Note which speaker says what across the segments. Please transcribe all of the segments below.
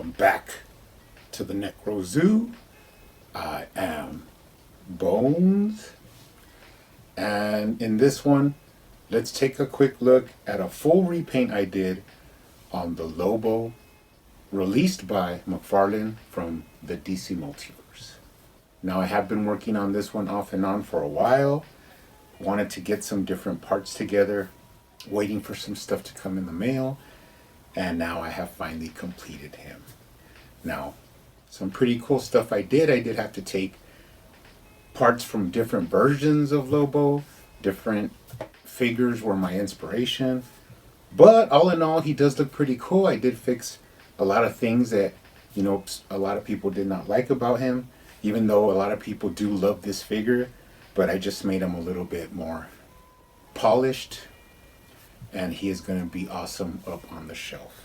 Speaker 1: Welcome back to the Necro Zoo. I am Bones, and in this one, let's take a quick look at a full repaint I did on the Lobo, released by McFarlane from the DC Multiverse. Now, I have been working on this one off and on for a while. Wanted to get some different parts together, waiting for some stuff to come in the mail, and now I have finally completed him. Now, some pretty cool stuff I did. I did have to take parts from different versions of Lobo. Different figures were my inspiration. But all in all, he does look pretty cool. I did fix a lot of things that, a lot of people did not like about him. Even though a lot of people do love this figure. But I just made him a little bit more polished. And he is going to be awesome up on the shelf.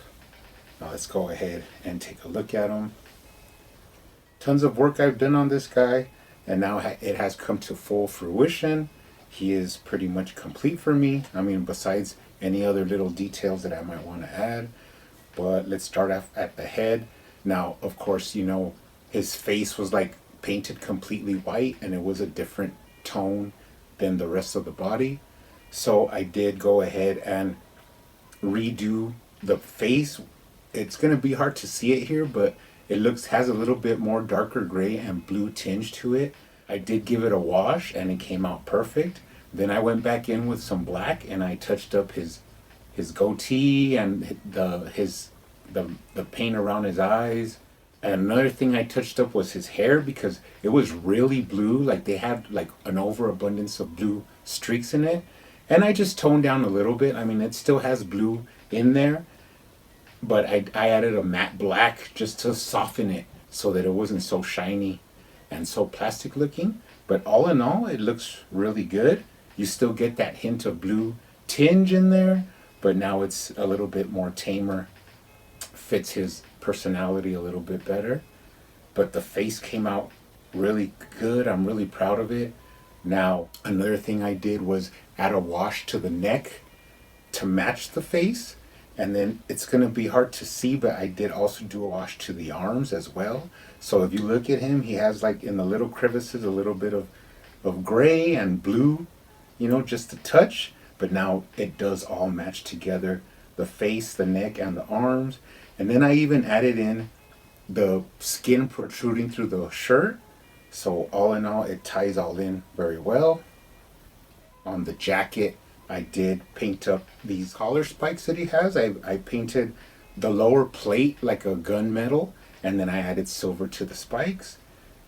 Speaker 1: Now let's go ahead and take a look at him. Tons of work I've done on this guy, and now it has come to full fruition. He is pretty much complete for me. I mean, besides any other little details that I might want to add. But let's start off at the head. Now, of course, his face was like painted completely white, and it was a different tone than the rest of the body. So I did go ahead and redo the face. It's going to be hard to see it here, but it has a little bit more darker gray and blue tinge to it. I did give it a wash and it came out perfect. Then I went back in with some black and I touched up his goatee and the paint around his eyes. And another thing I touched up was his hair, because it was really blue. Like, they had like an overabundance of blue streaks in it. And I just toned down a little bit. I mean, it still has blue in there, but I added a matte black just to soften it so that it wasn't so shiny and so plastic looking. But all in all, it looks really good. You still get that hint of blue tinge in there, but now it's a little bit more tamer. Fits his personality a little bit better. But the face came out really good. I'm really proud of it. Now, another thing I did was add a wash to the neck to match the face. And then it's going to be hard to see, but I did also do a wash to the arms as well. So if you look at him, he has like in the little crevices a little bit of gray and blue, just a touch. But now it does all match together. The face, the neck, and the arms. And then I even added in the skin protruding through the shirt. So all in all, it ties all in very well. On the jacket, I did paint up these collar spikes that he has. I painted the lower plate like a gunmetal, and then I added silver to the spikes.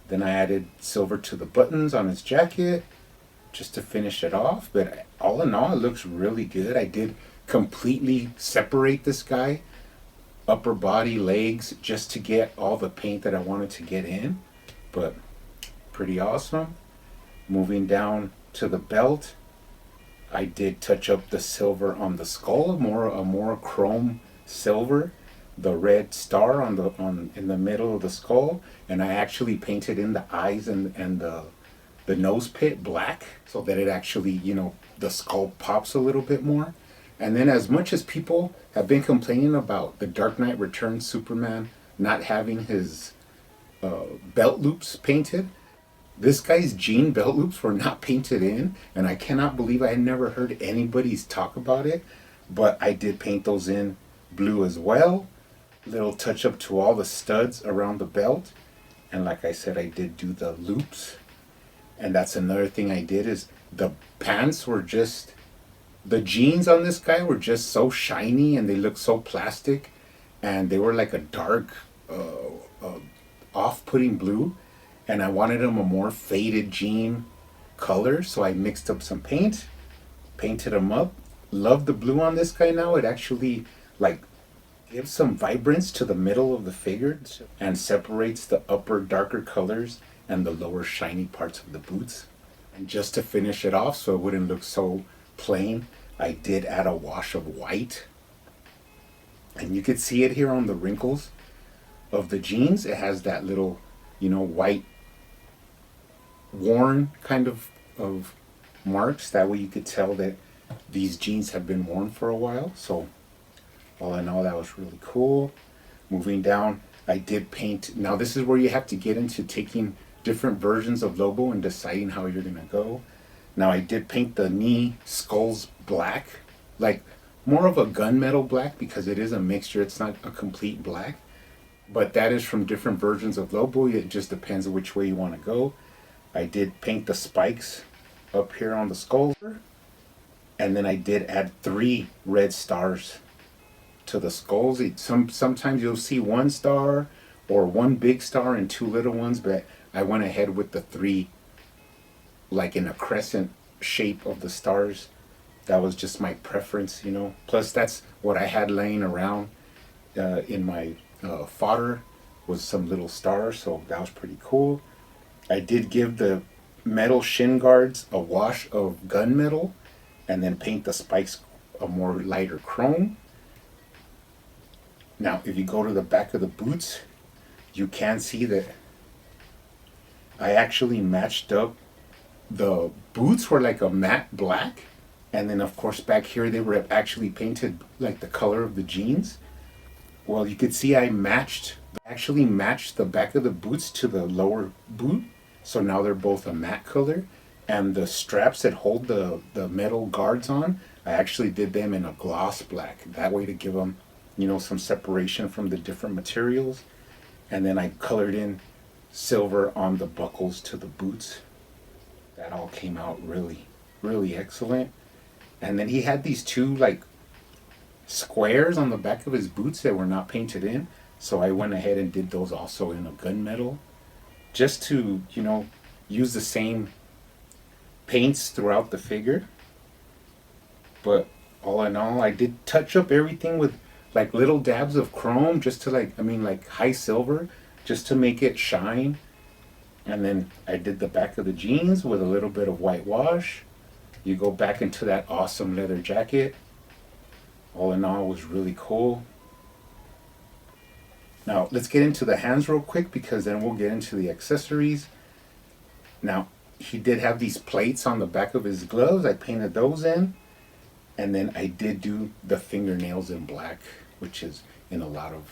Speaker 1: Then I added silver to the buttons on his jacket just to finish it off. But all in all, it looks really good. I did completely separate this guy, upper body, legs, just to get all the paint that I wanted to get in. But pretty awesome. Moving down to the belt, I did touch up the silver on the skull, a more chrome silver, the red star in the middle of the skull, and I actually painted in the eyes and the nose pit black so that it actually, the skull pops a little bit more. And then, as much as people have been complaining about the Dark Knight Returns Superman not having his belt loops painted, this guy's jean belt loops were not painted in, and I cannot believe I had never heard anybody's talk about it. But I did paint those in blue as well. Little touch up to all the studs around the belt. And like I said, I did do the loops. And that's another thing I did, is the pants were just, the jeans on this guy were just so shiny and they looked so plastic. And they were like a dark, off-putting blue. And I wanted them a more faded jean color, so I mixed up some paint, painted them up. Love the blue on this guy now. It actually gives some vibrance to the middle of the figure and separates the upper darker colors and the lower shiny parts of the boots. And just to finish it off so it wouldn't look so plain, I did add a wash of white. And you could see it here on the wrinkles of the jeans. It has that little, white worn kind of marks. That way you could tell that these jeans have been worn for a while. So all in all, that was really cool. Moving down, I did paint. Now this is where you have to get into taking different versions of Lobo and deciding how you're gonna go. Now I did paint the knee skulls black, like more of a gunmetal black because it is a mixture. It's not a complete black, but that is from different versions of Lobo. It just depends on which way you want to go. I did paint the spikes up here on the skulls, and then I did add 3 red stars to the skulls. Sometimes you'll see 1 star or 1 big star and 2 little ones, but I went ahead with the 3, like in a crescent shape of the stars. That was just my preference, you know. Plus, that's what I had laying around in my fodder was some little stars, so that was pretty cool. I did give the metal shin guards a wash of gunmetal, and then paint the spikes a more lighter chrome. Now, if you go to the back of the boots, you can see that I actually matched up. The boots were like a matte black, and then of course back here they were actually painted like the color of the jeans. Well, you could see I actually matched the back of the boots to the lower boot, so now they're both a matte color. And the straps that hold the metal guards on, I actually did them in a gloss black, that way to give them, you know, some separation from the different materials. And then I colored in silver on the buckles to the boots. That all came out really, really excellent. And then he had these 2 like squares on the back of his boots that were not painted in, so I went ahead and did those also in a gunmetal, just to, you know, use the same paints throughout the figure. But all in all, I did touch up everything with like little dabs of chrome, just to like high silver, just to make it shine. And then I did the back of the jeans with a little bit of whitewash. You go back into that awesome leather jacket. All in all, it was really cool. Now let's get into the hands real quick, because then we'll get into the accessories. Now he did have these plates on the back of his gloves. I painted those in. And then I did do the fingernails in black, which is in a lot of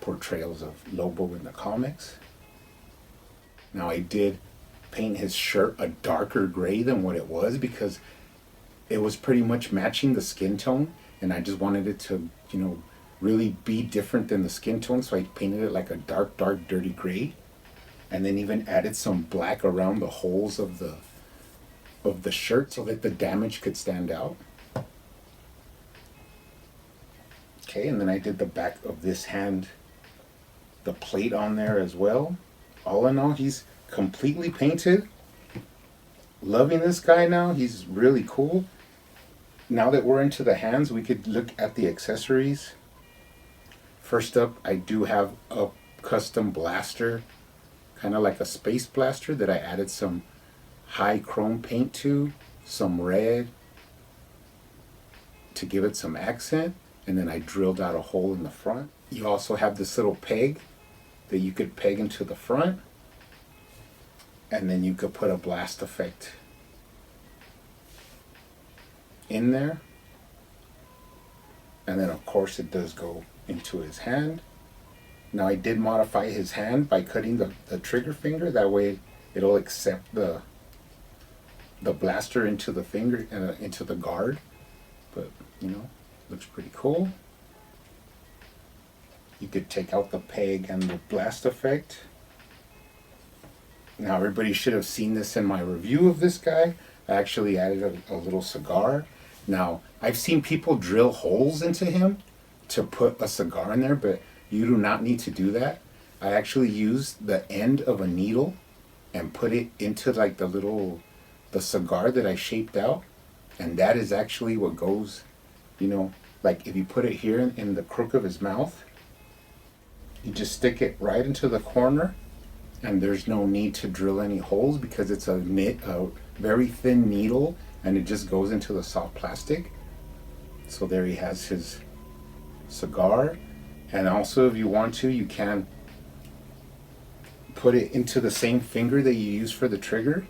Speaker 1: portrayals of Lobo in the comics. Now I did paint his shirt a darker gray than what it was, because it was pretty much matching the skin tone, and I just wanted it to, you know, really be different than the skin tone, so I painted it like a dark dirty gray, and then even added some black around the holes of the shirt so that the damage could stand out. Okay, and then I did the back of this hand, the plate on there as well. All in all, he's completely painted. Loving this guy now. He's really cool. Now that we're into the hands, we could look at the accessories. First up, I do have a custom blaster, kind of like a space blaster, that I added some high chrome paint to, some red to give it some accent, and then I drilled out a hole in the front. You also have this little peg that you could peg into the front, and then you could put a blast effect in there. And then of course it does go into his hand. Now I did modify his hand by cutting the trigger finger, that way it'll accept the blaster into the finger, into the guard. But you know, looks pretty cool. You could take out the peg and the blast effect. Now everybody should have seen this in my review of this guy. I actually added a little cigar. Now I've seen people drill holes into him to put a cigar in there, but you do not need to do that. I actually used the end of a needle and put it into like the cigar that I shaped out, and that is actually what goes, you know, like if you put it here in the crook of his mouth, you just stick it right into the corner, and there's no need to drill any holes because it's a very thin needle, and it just goes into the soft plastic. So there he has his cigar. And also, if you want to, you can put it into the same finger that you use for the trigger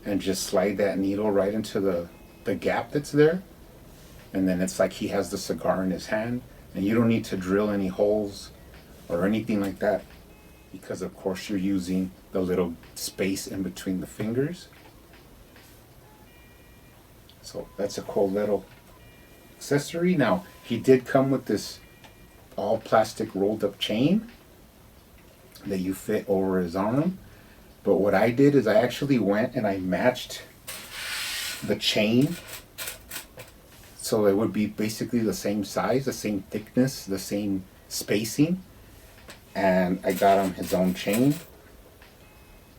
Speaker 1: and just slide that needle right into the gap that's there. And then it's like he has the cigar in his hand, and you don't need to drill any holes or anything like that, because of course you're using the little space in between the fingers. So that's a cool little accessory. Now, he did come with this all plastic rolled up chain that you fit over his arm. But what I did is I actually went and I matched the chain so it would be basically the same size, the same thickness, the same spacing. And I got him his own chain.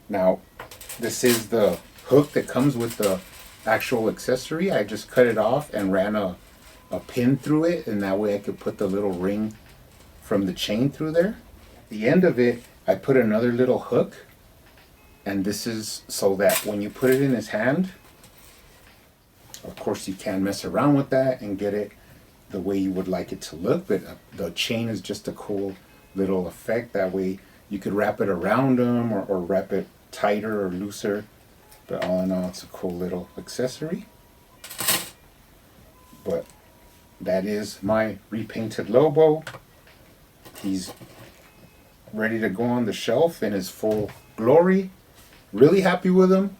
Speaker 1: Now, this is the hook that comes with the actual accessory. I just cut it off and ran a pin through it, and that way I could put the little ring from the chain through there. At the end of it, I put another little hook, and this is so that when you put it in his hand, of course you can mess around with that and get it the way you would like it to look, but the chain is just a cool little effect. That way you could wrap it around him or wrap it tighter or looser, but all in all, it's a cool little accessory. But that is my repainted Lobo. He's ready to go on the shelf in his full glory. Really happy with him.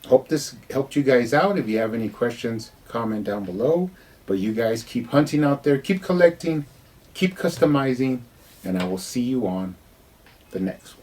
Speaker 1: Hope this helped you guys out. If you have any questions, comment down below. But you guys keep hunting out there, keep collecting, keep customizing, and I will see you on the next one.